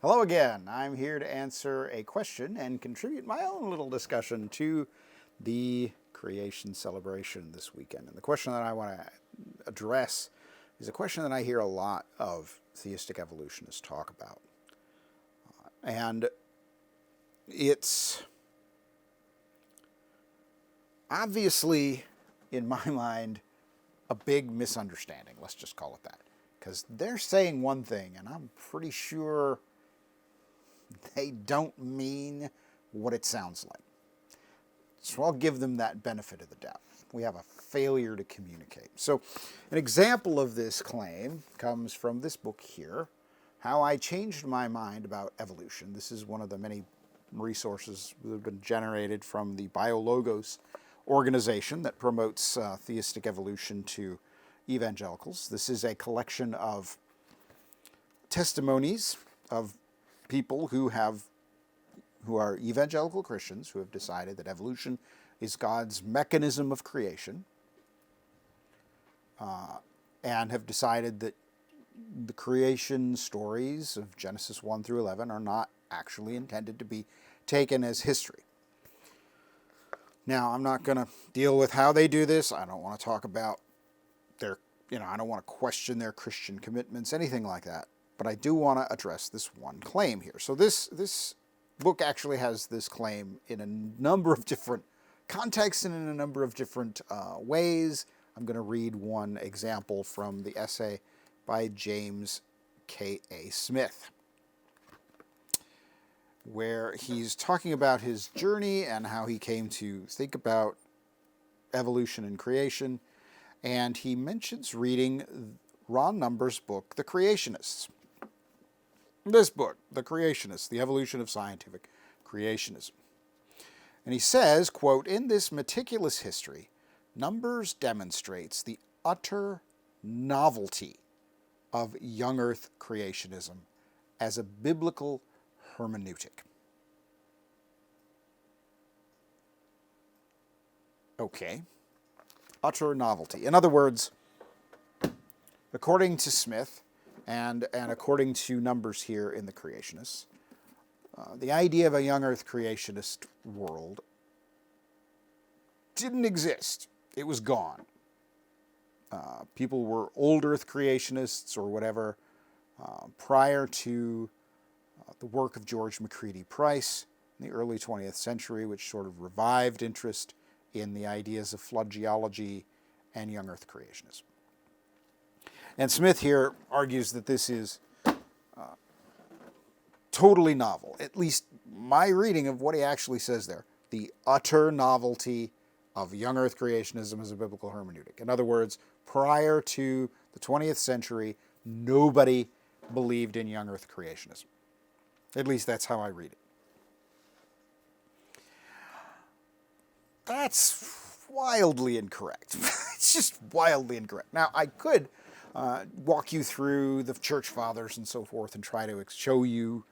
Hello again. I'm here to answer a question and contribute my own little discussion to the creation celebration this weekend. And the question that I want to address is a question that I hear a lot of theistic evolutionists talk about. And it's obviously, in my mind, a big misunderstanding. Let's just call it that. Because they're saying one thing, and I'm pretty sure they don't mean what it sounds like. So I'll give them that benefit of the doubt. We have a failure to communicate. So an example of this claim comes from this book here, How I Changed My Mind About Evolution. This is one of the many resources that have been generated from the BioLogos organization that promotes theistic evolution to evangelicals. This is a collection of testimonies of people who are evangelical Christians who have decided that evolution is God's mechanism of creation, and have decided that the creation stories of Genesis 1 through 11 are not actually intended to be taken as history. Now, I'm not going to deal with how they do this. I don't want to talk about I don't want to question their Christian commitments, anything like that. But I do want to address this one claim here. So this book actually has this claim in a number of different contexts and in a number of different ways. I'm going to read one example from the essay by James K.A. Smith, where he's talking about his journey and how he came to think about evolution and creation. And he mentions reading Ron Number's book, The Creationists. This book, The Creationists, The Evolution of Scientific Creationism. And he says, quote, "In this meticulous history, Numbers demonstrates the utter novelty of young earth creationism as a biblical hermeneutic." Okay. Utter novelty. In other words, according to Smith, and according to Numbers here in the Creationists, the idea of a young earth creationist world didn't exist. It was gone. People were old earth creationists or whatever prior to the work of George McCready Price in the early 20th century, which sort of revived interest in the ideas of flood geology and young earth creationism. And Smith here argues that this is totally novel, at least my reading of what he actually says there, the utter novelty of young earth creationism as a biblical hermeneutic. In other words, prior to the 20th century, nobody believed in young earth creationism. At least that's how I read it. That's wildly incorrect. It's just wildly incorrect. Now, I could walk you through the church fathers and so forth and try to show you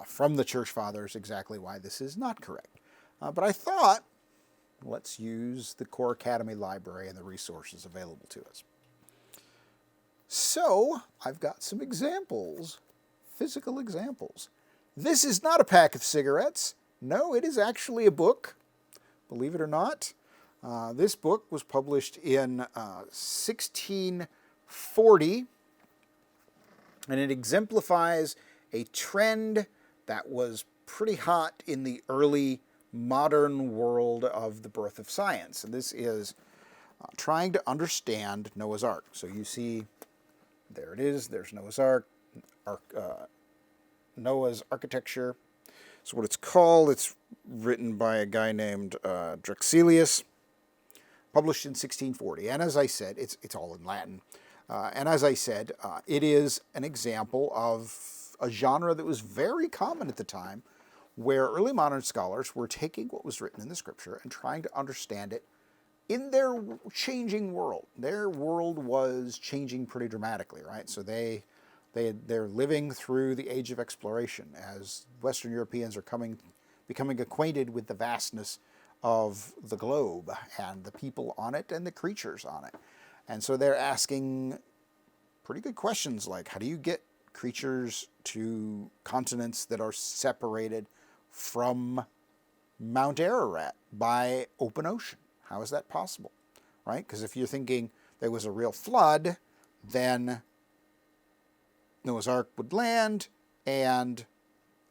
from the church fathers exactly why this is not correct. But I thought, let's use the Core Academy library and the resources available to us. So, I've got some examples, physical examples. This is not a pack of cigarettes. No, it is actually a book. Believe it or not, this book was published in 1640, and it exemplifies a trend that was pretty hot in the early modern world of the birth of science. And this is trying to understand Noah's Ark. So you see, there it is, there's Noah's Ark, Noah's architecture. So what it's called, it's written by a guy named Drexelius, published in 1640. And as I said, it's all in Latin. And as I said, it is an example of a genre that was very common at the time, where early modern scholars were taking what was written in the scripture and trying to understand it in their changing world. Their world was changing pretty dramatically, right? So they're living through the age of exploration as Western Europeans are becoming acquainted with the vastness of the globe and the people on it and the creatures on it. And so they're asking pretty good questions like, how do you get creatures to continents that are separated from Mount Ararat by open ocean. How is that possible, right? Because if you're thinking there was a real flood, then Noah's Ark would land and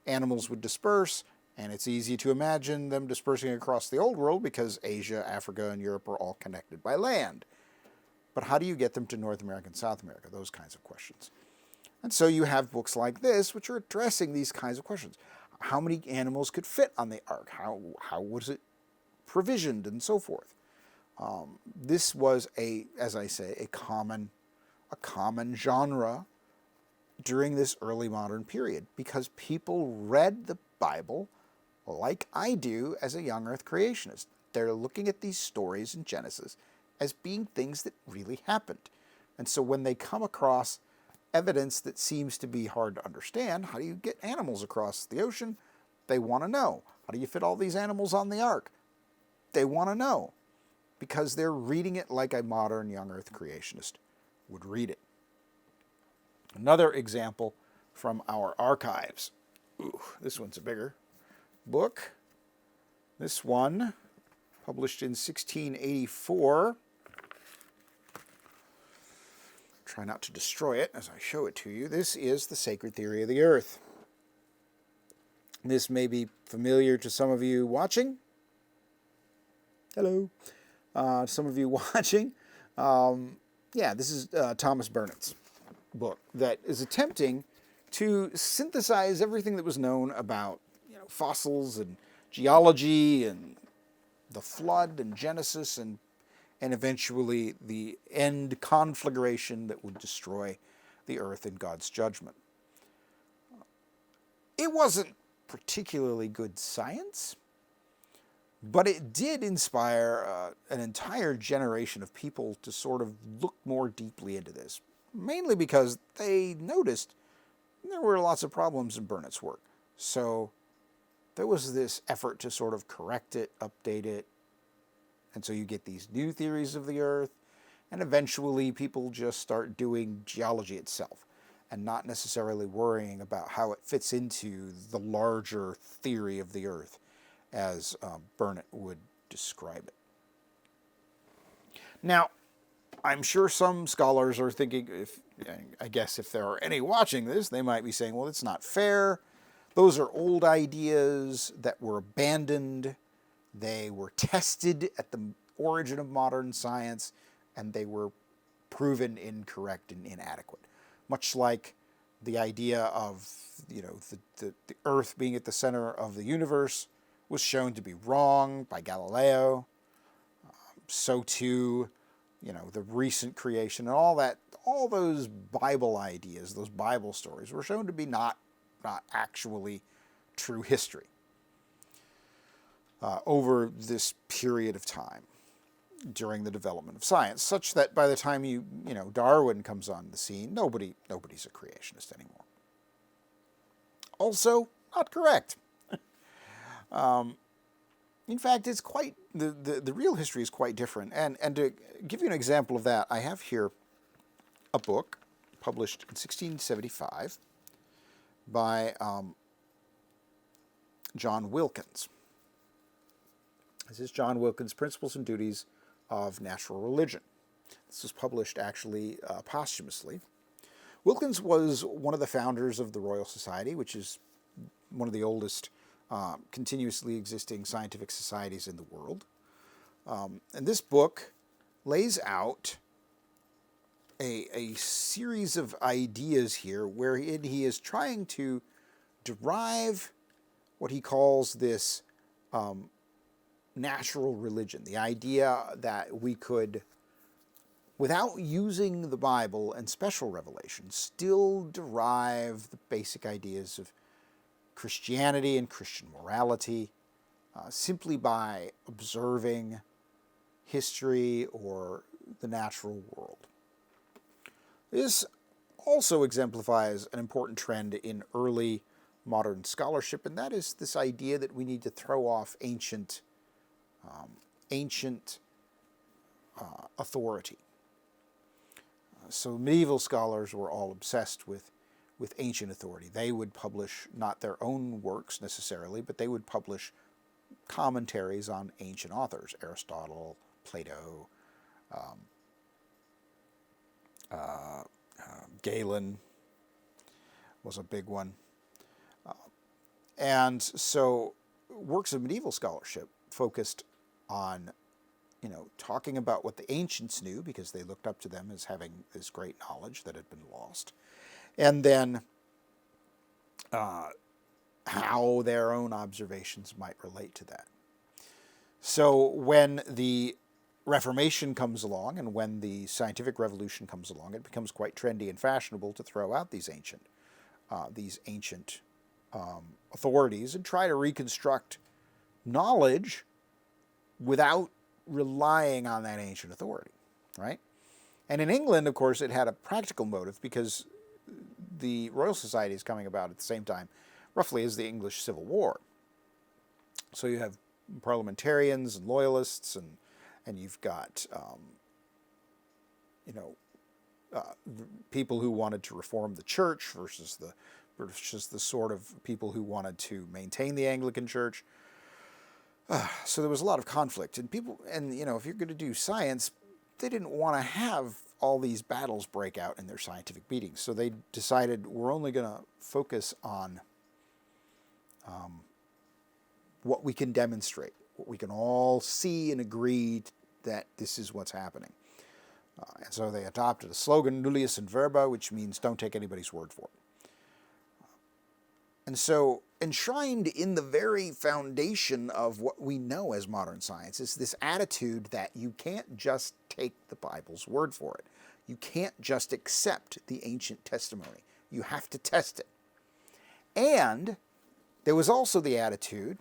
animals would disperse, and it's easy to imagine them dispersing across the old world because Asia, Africa, and Europe are all connected by land. But how do you get them to North America and South America? Those kinds of questions. And so you have books like this which are addressing these kinds of questions. How many animals could fit on the ark? How was it provisioned and so forth? This was as I say, a common genre during this early modern period because people read the Bible like I do as a young earth creationist. They're looking at these stories in Genesis as being things that really happened. And so when they come across evidence that seems to be hard to understand, how do you get animals across the ocean? They want to know. How do you fit all these animals on the ark? They want to know because they're reading it like a modern young earth creationist would read it. Another example from our archives. Ooh, this one's a bigger book. This one, published in 1684. Try not to destroy it as I show it to you. This is The Sacred Theory of the Earth. This may be familiar to some of you watching. Hello. Some of you watching. This is Thomas Burnet's book that is attempting to synthesize everything that was known about fossils and geology and the flood and Genesis and eventually the end conflagration that would destroy the earth in God's judgment. It wasn't particularly good science, but it did inspire an entire generation of people to sort of look more deeply into this, mainly because they noticed there were lots of problems in Burnett's work. So there was this effort to sort of correct it, update it, and so you get these new theories of the earth, and eventually people just start doing geology itself and not necessarily worrying about how it fits into the larger theory of the earth as Burnett would describe it. Now, I'm sure some scholars are thinking, I guess if there are any watching this, they might be saying, well, it's not fair. Those are old ideas that were abandoned. They were tested at the origin of modern science, and they were proven incorrect and inadequate. Much like the idea of the Earth being at the center of the universe was shown to be wrong by Galileo. So too, the recent creation and all those Bible ideas, those Bible stories were shown to be not actually true history over this period of time during the development of science, such that by the time Darwin comes on the scene, nobody's a creationist anymore. Also, not correct. In fact, it's quite the real history is quite different. And to give you an example of that, I have here a book published in 1675 by John Wilkins. This is John Wilkins' Principles and Duties of Natural Religion. This was published actually posthumously. Wilkins was one of the founders of the Royal Society, which is one of the oldest continuously existing scientific societies in the world. And this book lays out a series of ideas here where he is trying to derive what he calls this natural religion, the idea that we could, without using the Bible and special revelation, still derive the basic ideas of Christianity and Christian morality simply by observing history or the natural world. This also exemplifies an important trend in early modern scholarship, and that is this idea that we need to throw off ancient authority. So medieval scholars were all obsessed with with ancient authority. They would publish not their own works necessarily, but they would publish commentaries on ancient authors, Aristotle, Plato, Galen was a big one. And so works of medieval scholarship focused on, talking about what the ancients knew, because they looked up to them as having this great knowledge that had been lost. And then how their own observations might relate to that. So when the Reformation comes along and when the scientific revolution comes along, it becomes quite trendy and fashionable to throw out these ancient authorities and try to reconstruct knowledge without relying on that ancient authority, right? And in England, of course, it had a practical motive, because the Royal Society is coming about at the same time, roughly, as the English Civil War. So you have parliamentarians and loyalists, and you've got people who wanted to reform the church versus the sort of people who wanted to maintain the Anglican Church. So there was a lot of conflict, and people, if you're going to do science, they didn't want to have all these battles break out in their scientific meetings. So they decided, we're only going to focus on what we can demonstrate, what we can all see and agree that this is what's happening. And so they adopted a slogan, nullius in verba, which means don't take anybody's word for it. And so enshrined in the very foundation of what we know as modern science is this attitude that you can't just take the Bible's word for it. You can't just accept the ancient testimony. You have to test it. And there was also the attitude,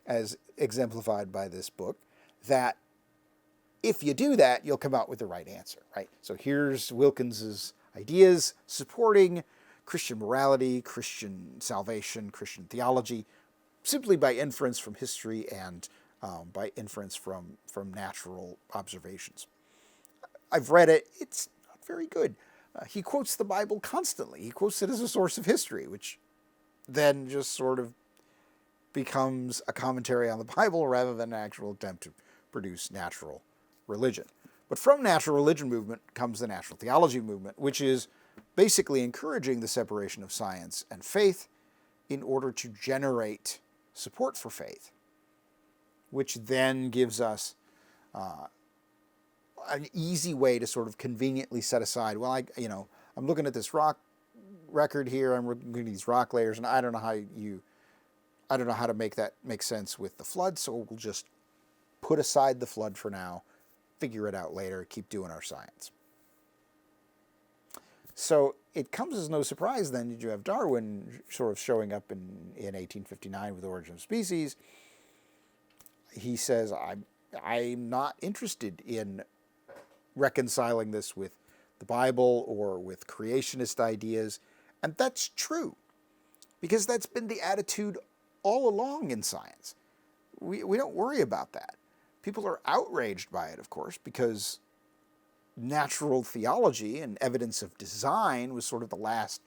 as exemplified by this book, that if you do that, you'll come out with the right answer, right? So here's Wilkins's ideas supporting Christian morality, Christian salvation, Christian theology, simply by inference from history and by inference from natural observations. I've read it. It's not very good. He quotes the Bible constantly. He quotes it as a source of history, which then just sort of becomes a commentary on the Bible rather than an actual attempt to produce natural religion. But from natural religion movement comes the natural theology movement, which is basically encouraging the separation of science and faith in order to generate support for faith, which then gives us an easy way to sort of conveniently set aside, well, I'm looking at this rock record here, I'm looking at these rock layers, and I don't know how to make that make sense with the flood, so we'll just put aside the flood for now, figure it out later, keep doing our science. So it comes as no surprise then that you have Darwin sort of showing up in 1859 with Origin of Species. He says, I'm not interested in reconciling this with the Bible or with creationist ideas. And that's true, because that's been the attitude all along in science. We don't worry about that. People are outraged by it, of course, because natural theology and evidence of design was sort of the last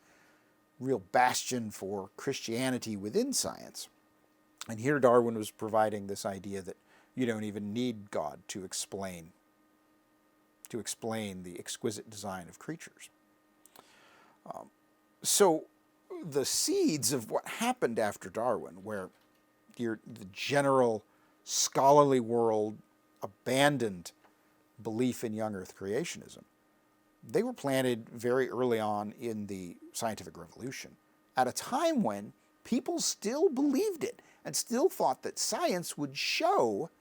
real bastion for Christianity within science. And here Darwin was providing this idea that you don't even need God to explain the exquisite design of creatures. So the seeds of what happened after Darwin, where the general scholarly world abandoned belief in young earth creationism, they were planted very early on in the scientific revolution, at a time when people still believed it and still thought that science would show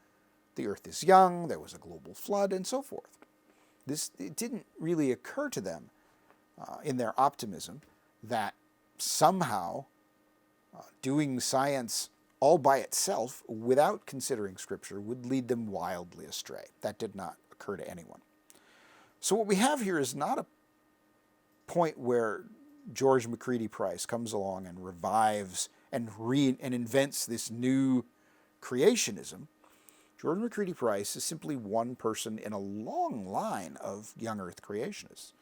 the earth is young, there was a global flood, and so forth. It didn't really occur to them in their optimism that somehow doing science all by itself without considering Scripture would lead them wildly astray. That did not occur to anyone. So what we have here is not a point where George Macready Price comes along and revives and invents this new creationism. George Macready Price is simply one person in a long line of young earth creationists.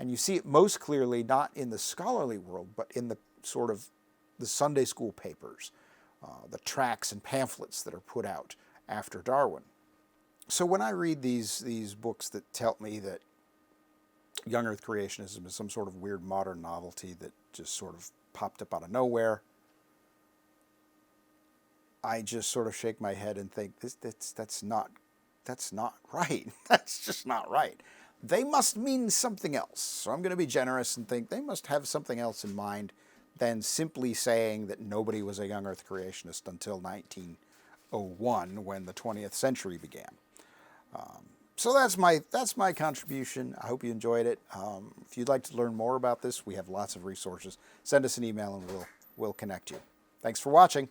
And you see it most clearly not in the scholarly world, but in the sort of the Sunday school papers, the tracts and pamphlets that are put out after Darwin. So when I read these books that tell me that young Earth creationism is some sort of weird modern novelty that just sort of popped up out of nowhere, I just sort of shake my head and think that's not right. That's just not right. They must mean something else. So I'm going to be generous and think they must have something else in mind than simply saying that nobody was a young Earth creationist until 1901, when the 20th century began. So that's my contribution. I hope you enjoyed it. If you'd like to learn more about this, we have lots of resources. Send us an email and we'll connect you. Thanks for watching.